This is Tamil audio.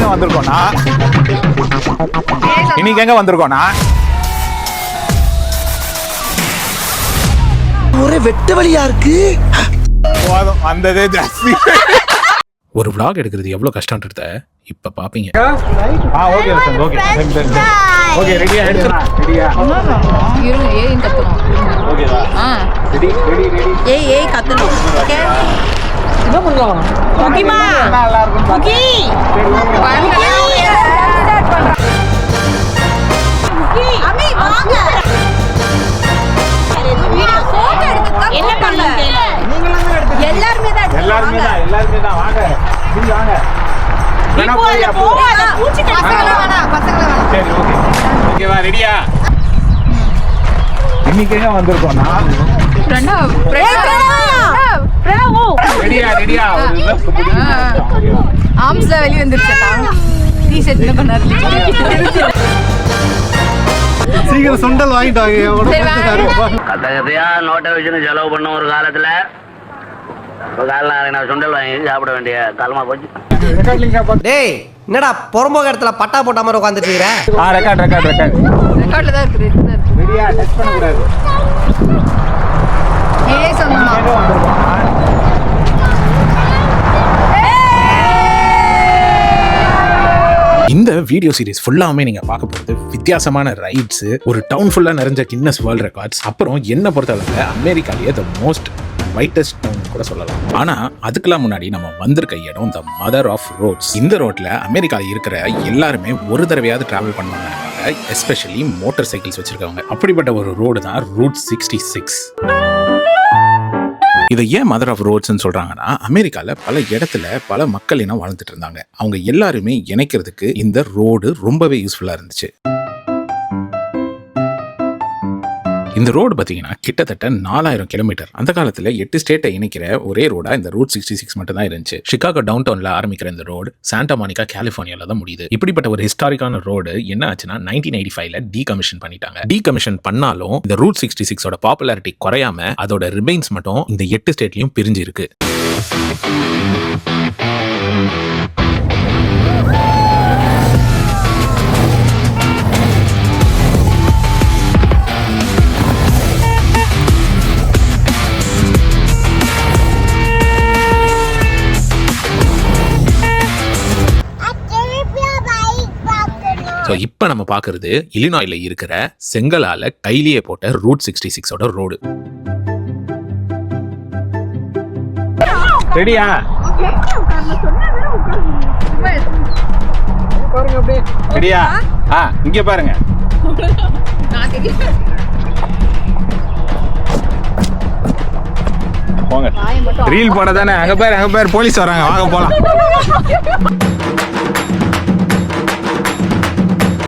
எங்க வந்திருக்கோம்னா ஒரே வெட்ட வழியா இருக்கு. வந்ததே ஜாஸ்தி. ஒரு vlog எடுக்கிறது எவ்வளவு கஷ்டம்ன்றத இப்ப பாப்பீங்க. ஓகே சார், ஓகே ஓகே, ரெடியா எடுத்துறா. ரெடியா இருங்க, ஏய் கத்தணும். ஓகேவா? Ready ready ready. ஏய் கத்தணும். ஓகே, என்ன பண்ணலாம்? ஓகேமா, நல்லா இருக்கும். ஓகே சரி, ஓகே. ஸ்டார்ட் பண்றோம். அம்மி வாங்க. போட்டோ எடுத்து என்ன பண்ணலாம்? எல்லாரும் தான் எல்லாரும் தான் வாங்க. நீங்க வாங்க. வேணா போய் அப்போ. பசங்கள வேணாம். சரி, ஓகே. ஓகேவா? ரெடியா? இன்னைக்கு எங்க வந்திருக்கோம்னா ரெடியா ஆம்ஸ்ல வெளிய வந்துருச்சா? டீ-ஷர்ட் என்ன பண்ணாரு? சீக்கிரம் சுண்டல் வாங்கிட்டாங்க. கதையா நோட்டை வச்சுன்னு செலவு பண்ண ஒரு காலத்துல நான் சுண்டல் வாங்கி சாப்பிட வேண்டிய காலமா போச்சு. டேய், என்னடா பொறம்போக இடத்துல பட்டா போட்ட மாதிரி உட்காந்துட்டு இருக்கிற? ரெக்கார்ட்ல தான் இருக்குது. ரெடியா? டச் பண்ண கூடாது. ஏய் சொன்னமா. இந்த வீடியோ சீரிஸ் ஃபுல்லாமே நீங்க பார்க்க போறது வித்தியாசமான ரைட்ஸ், ஒரு டவுன் ஃபுல்லா நிறைஞ்ச கின்னஸ் வேர்ல்ட் ரெக்கார்ட்ஸ், அப்புறம் என்ன பொறுத்தளவுல அமெரிக்காலேயே த மோஸ்ட் வைட்டஸ்ட் டவுன் கூட சொல்லலாம். ஆனா அதுக்கெல்லாம் முன்னாடி நம்ம வந்திருக்க இடம் த மதர் ஆஃப் ரோட்ஸ். இந்த ரோட்ல அமெரிக்கால இருக்கிற எல்லாருமே ஒரு தடவையாவது டிராவல் பண்ணுவாங்க, எஸ்பெஷலி மோட்டார் சைக்கிள்ஸ் வச்சிருக்கவங்க. அப்படிப்பட்ட ஒரு ரோடு தான் ரூட் 66. இதை ஏன் மதர் ஆஃப் ரோட்ஸ்ன்னு சொல்றாங்கன்னா, அமெரிக்கால பல இடத்துல பல மக்கள் இனம் வாழ்ந்துட்டு இருந்தாங்க. அவங்க எல்லாருமே இணைக்கிறதுக்கு இந்த ரோடு ரொம்பவே யூஸ்ஃபுல்லா இருந்துச்சு. இந்த ரோடு பார்த்தீங்கன்னா கிட்டத்தட்ட 4000 கிலோமீட்டர். அந்த காலத்தில் 8 ஸ்டேட்டை இணைக்கிற ஒரே ரோடா இந்த ரூட் 66 மட்டும் தான் இருந்துச்சு. சிகாகோ டவுன் டவுன்ல ஆரம்பிக்கிற இந்த ரோடு சாண்டா மானிகா கலிபோர்னியால தான் முடியுது. இப்படிப்பட்ட ஒரு ஹிஸ்டாரிக்கான ரோடு என்ன ஆச்சுன்னா 1985ல டீகமிஷன் பண்ணிட்டாங்க. டீகமிஷன் பண்ணாலும் இந்த ரூட் 66ஓட பாப்புலாரிட்டி குறையாம அதோட ரிமைன்ஸ் மட்டும் இந்த 8 ஸ்டேட்லயும் பிரிஞ்சு இருக்கு. ஸோ இப்போ நம்ம பார்க்கறது இலினாய்ல இருக்கிற செங்கலால கைலியே போட்ட ரூட் 66ஓட ரோடு. ரெடியா? ரெடியா? இங்க பாருங்க. போங்க, ரீல் போட தானே. அங்க பேர் போலீஸ் வராங்க, வாங்க போலாம்.